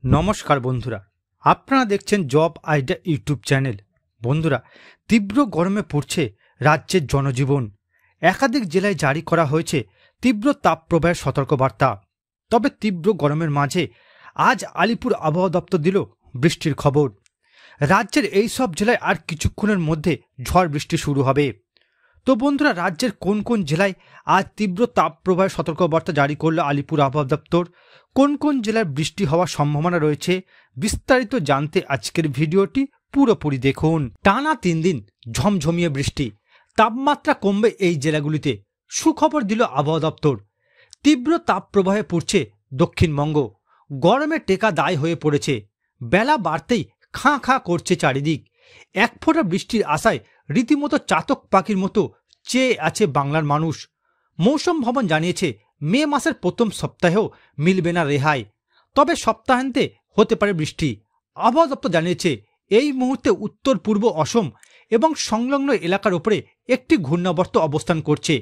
নমস্কার বন্ধুরা, আপনারা দেখছেন জব আইডিয়া ইউটিউব চ্যানেল। বন্ধুরা, তীব্র গরমে পড়ছে রাজ্যের জনজীবন। একাধিক জেলায় জারি করা হয়েছে তীব্র তাপপ্রবাহের সতর্কবার্তা। তবে তীব্র গরমের মাঝে আজ আলিপুর আবহাওয়া দপ্তর দিল বৃষ্টির খবর। রাজ্যের এই সব জেলায় আর কিছুক্ষণের মধ্যে ঝড় বৃষ্টি শুরু হবে। তো বন্ধুরা, রাজ্যের কোন কোন জেলায় আজ তীব্র তাপপ্রবাহের সতর্কবার্তা জারি করল আলিপুর আবহাওয়া দপ্তর, কোন কোন জেলায় বৃষ্টি হওয়ার সম্ভাবনা রয়েছে, বিস্তারিত জানতে আজকের ভিডিওটি পুরোপুরি দেখুন। টানা 3 দিন ঝমঝমিয়ে বৃষ্টি, তাপমাত্রা কমবে এই জেলাগুলিতে, সুখবর দিল আবহাওয়া দপ্তর। তীব্র তাপপ্রবাহে পড়ছে দক্ষিণবঙ্গ, গরমে টেকা দায় হয়ে পড়েছে। বেলা বাড়তেই খাঁ খাঁ করছে চারিদিক। এক ফোঁটা বৃষ্টির আশায় রীতিমতো চাতক পাখির মতো চেয়ে আছে বাংলার মানুষ। মৌসুম ভবন জানিয়েছে মে মাসের প্রথম সপ্তাহেও মিলবে না রেহাই, তবে সপ্তাহান্তে হতে পারে বৃষ্টি। আবহাওয়া দপ্তর জানিয়েছে এই মুহূর্তে উত্তর পূর্ব অসম এবং সংলগ্ন এলাকার ওপরে একটি ঘূর্ণাবর্ত অবস্থান করছে।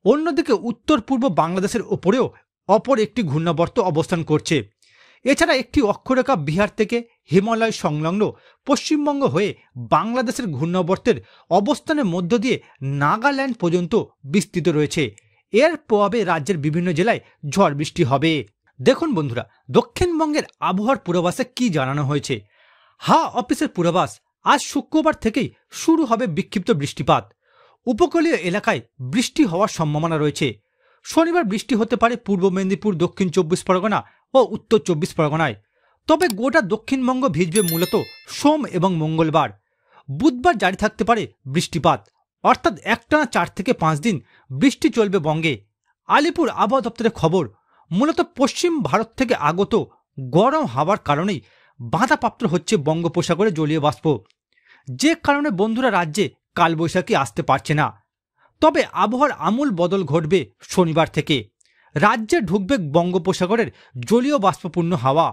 অন্যদিকে উত্তর পূর্ব বাংলাদেশের ওপরেও অপর একটি ঘূর্ণাবর্ত অবস্থান করছে। এছাড়া একটি অক্ষরেখা বিহার থেকে হিমালয় সংলগ্ন পশ্চিমবঙ্গ হয়ে বাংলাদেশের ঘূর্ণাবর্তের অবস্থানের মধ্য দিয়ে নাগাল্যান্ড পর্যন্ত বিস্তৃত রয়েছে। এর প্রভাবে রাজ্যের বিভিন্ন জেলায় ঝড় বৃষ্টি হবে। দেখুন বন্ধুরা, দক্ষিণবঙ্গের আবহাওয়ার পূর্বাভাসে কি জানানো হয়েছে। অফিসের পূর্বাভাস, আজ শুক্রবার থেকেই শুরু হবে বিক্ষিপ্ত বৃষ্টিপাত। উপকূলীয় এলাকায় বৃষ্টি হওয়ার সম্ভাবনা রয়েছে। শনিবার বৃষ্টি হতে পারে পূর্ব মেদিনীপুর, দক্ষিণ 24 পরগনা ও উত্তর 24 পরগনায়। তবে গোটা দক্ষিণবঙ্গ ভিজবে মূলত সোম এবং মঙ্গলবার। বুধবার জারি থাকতে পারে বৃষ্টিপাত, অর্থাৎ একটানা 4 থেকে 5 দিন বৃষ্টি চলবে বঙ্গে। আলিপুর আবহাওয়া দপ্তরের খবর, মূলত পশ্চিম ভারত থেকে আগত গরম হাওয়ার কারণেই বাধাপ্রাপ্ত হচ্ছে বঙ্গোপসাগরে জলীয় বাষ্প, যে কারণে বন্ধুরা রাজ্যে কালবৈশাখী আসতে পারছে না। তবে আবহাওয়ার আমূল বদল ঘটবে শনিবার থেকে। রাজ্যে ঢুকবে বঙ্গোপসাগরের জলীয় বাষ্পপূর্ণ হাওয়া।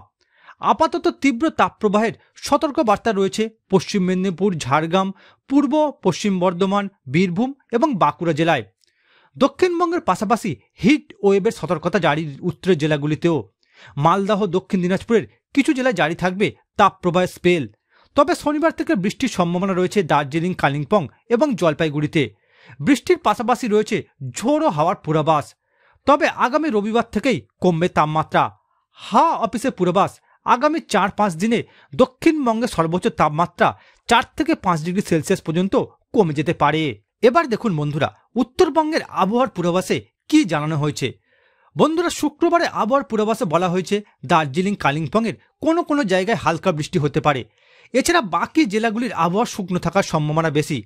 আপাতত তীব্র তাপপ্রবাহের সতর্কবার্তা রয়েছে পশ্চিম মেদিনীপুর, ঝাড়গ্রাম, পূর্ব পশ্চিম বর্ধমান, বীরভূম এবং বাঁকুড়া জেলায়। দক্ষিণবঙ্গের পাশাপাশি হিট ওয়েভের সতর্কতা জারি উত্তরের জেলাগুলিতেও। মালদহ, দক্ষিণ দিনাজপুরের কিছু জেলায় জারি থাকবে তাপপ্রবাহের স্পেল। তবে শনিবার থেকে বৃষ্টির সম্ভাবনা রয়েছে দার্জিলিং, কালিম্পং এবং জলপাইগুড়িতে। বৃষ্টির পাশাপাশি রয়েছে ঝোড়ো হাওয়ার পূর্বাভাস। তবে আগামী রবিবার থেকেই কমবে তাপমাত্রা। অফিসের পূর্বাভাস, আগামী 4-5 দিনে দক্ষিণবঙ্গে সর্বোচ্চ তাপমাত্রা 4 থেকে 5 ডিগ্রি সেলসিয়াস পর্যন্ত কমে যেতে পারে। এবার দেখুন বন্ধুরা, উত্তরবঙ্গের আবহাওয়ার পূর্বাভাসে কি জানানো হয়েছে। বন্ধুরা, শুক্রবারে আবহাওয়ার পূর্বাভাসে বলা হয়েছে দার্জিলিং, কালিম্পংয়ের কোনো কোনো জায়গায় হালকা বৃষ্টি হতে পারে। এছাড়া বাকি জেলাগুলির আবহাওয়া শুকনো থাকার সম্ভাবনা বেশি।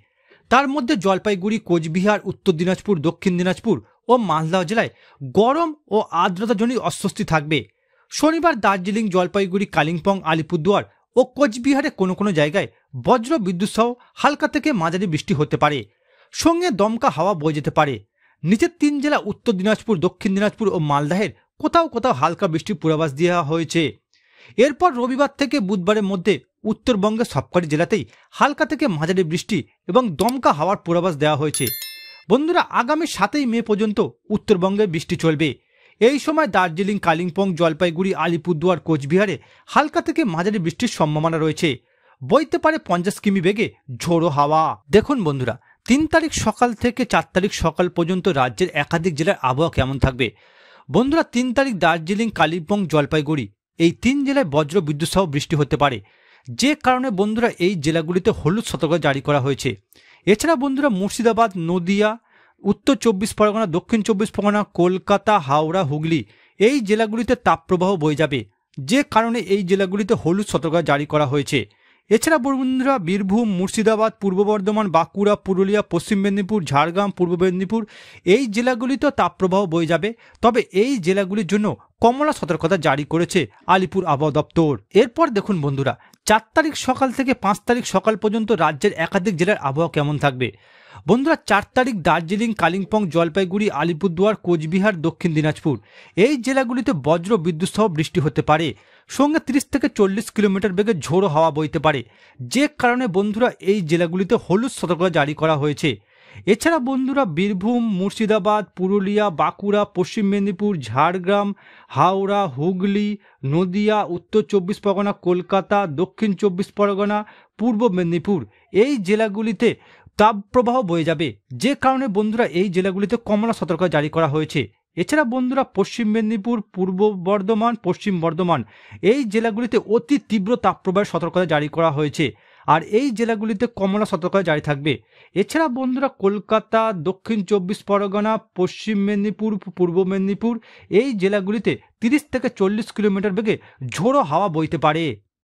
তার মধ্যে জলপাইগুড়ি, কোচবিহার, উত্তর দিনাজপুর, দক্ষিণ দিনাজপুর ও মালদহ জেলায় গরম ও আর্দ্রতাজনিত অস্বস্তি থাকবে। শনিবার দার্জিলিং, জলপাইগুড়ি, কালিম্পং, আলিপুরদুয়ার ও কোচবিহারে কোনো কোনো জায়গায় বজ্র বিদ্যুৎ সহ হালকা থেকে মাঝারি বৃষ্টি হতে পারে, সঙ্গে দমকা হাওয়া বয়ে যেতে পারে। নিচের 3 জেলা উত্তর দিনাজপুর, দক্ষিণ দিনাজপুর ও মালদহের কোথাও কোথাও হালকা বৃষ্টির পূর্বাভাস দেওয়া হয়েছে। এরপর রবিবার থেকে বুধবারের মধ্যে উত্তরবঙ্গের সবকটি জেলাতেই হালকা থেকে মাঝারি বৃষ্টি এবং দমকা হাওয়ার পূর্বাভাস দেওয়া হয়েছে। বন্ধুরা, আগামী 7 মে পর্যন্ত উত্তরবঙ্গে বৃষ্টি চলবে। এই সময় দার্জিলিং, কালিম্পং, জলপাইগুড়ি, আলিপুরদুয়ার, কোচবিহারে হালকা থেকে মাঝারি বৃষ্টির সম্ভাবনা রয়েছে। বইতে পারে 50 কিমি বেগে ঝোড়ো হাওয়া। দেখুন বন্ধুরা, 3 তারিখ সকাল থেকে 4 তারিখ সকাল পর্যন্ত রাজ্যের একাধিক জেলার আবহাওয়া কেমন থাকবে। বন্ধুরা, 3 তারিখ দার্জিলিং, কালিম্পং, জলপাইগুড়ি এই 3 জেলায় বজ্র বিদ্যুৎ সহ বৃষ্টি হতে পারে, যে কারণে বন্ধুরা এই জেলাগুলিতে হলুদ সতর্কতা জারি করা হয়েছে। এছাড়া বন্ধুরা মুর্শিদাবাদ, নদিয়া, উত্তর 24 পরগনা, দক্ষিণ 24 পরগনা, কলকাতা, হাওড়া, হুগলি এই জেলাগুলিতে তাপপ্রবাহ বয়ে যাবে, যে কারণে এই জেলাগুলিতে হলুদ সতর্কতা জারি করা হয়েছে। এছাড়া বন্ধুরা বীরভূম, মুর্শিদাবাদ, পূর্ব বর্ধমান, বাঁকুড়া, পুরুলিয়া, পশ্চিম মেদিনীপুর, ঝাড়গ্রাম, পূর্ব মেদিনীপুর এই জেলাগুলিতেও তাপপ্রবাহ বয়ে যাবে। তবে এই জেলাগুলির জন্য কমলা সতর্কতা জারি করেছে আলিপুর আবহাওয়া দপ্তর। এরপর দেখুন বন্ধুরা, 4 তারিখ সকাল থেকে 5 তারিখ সকাল পর্যন্ত রাজ্যের একাধিক জেলার আবহাওয়া কেমন থাকবে। বন্ধুরা, 4 তারিখ দার্জিলিং, কালিম্পং, জলপাইগুড়ি, আলিপুরদুয়ার, কোচবিহার, দক্ষিণ দিনাজপুর এই জেলাগুলিতে বজ্র বিদ্যুৎ সহ বৃষ্টি হতে পারে, সঙ্গে 30 থেকে 40 কিলোমিটার বেগে ঝোড়ো হাওয়া বইতে পারে, যে কারণে বন্ধুরা এই জেলাগুলিতে হলুদ সতর্কতা জারি করা হয়েছে। এছাড়া বন্ধুরা বীরভূম, মুর্শিদাবাদ, পুরুলিয়া, বাঁকুড়া, পশ্চিম মেদিনীপুর, ঝাড়গ্রাম, হাওড়া, হুগলি, নদিয়া, উত্তর 24 পরগনা, কলকাতা, দক্ষিণ 24 পরগনা, পূর্ব মেদিনীপুর এই জেলাগুলিতে তাপপ্রবাহ বয়ে যাবে, যে কারণে বন্ধুরা এই জেলাগুলিতে কমলা সতর্কতা জারি করা হয়েছে। এছাড়া বন্ধুরা পশ্চিম মেদিনীপুর, পূর্ব বর্ধমান, পশ্চিম বর্ধমান এই জেলাগুলিতে অতি তীব্র তাপপ্রবাহের সতর্কতা জারি করা হয়েছে, আর এই জেলাগুলিতে কমলা সতর্কতা জারি থাকবে। এছাড়া বন্ধুরা কলকাতা, দক্ষিণ 24 পরগনা, পশ্চিম মেদিনীপুর, পূর্ব মেদিনীপুর এই জেলাগুলিতে 30 থেকে 40 কিলোমিটার বেগে ঝোড়ো হাওয়া বইতে পারে।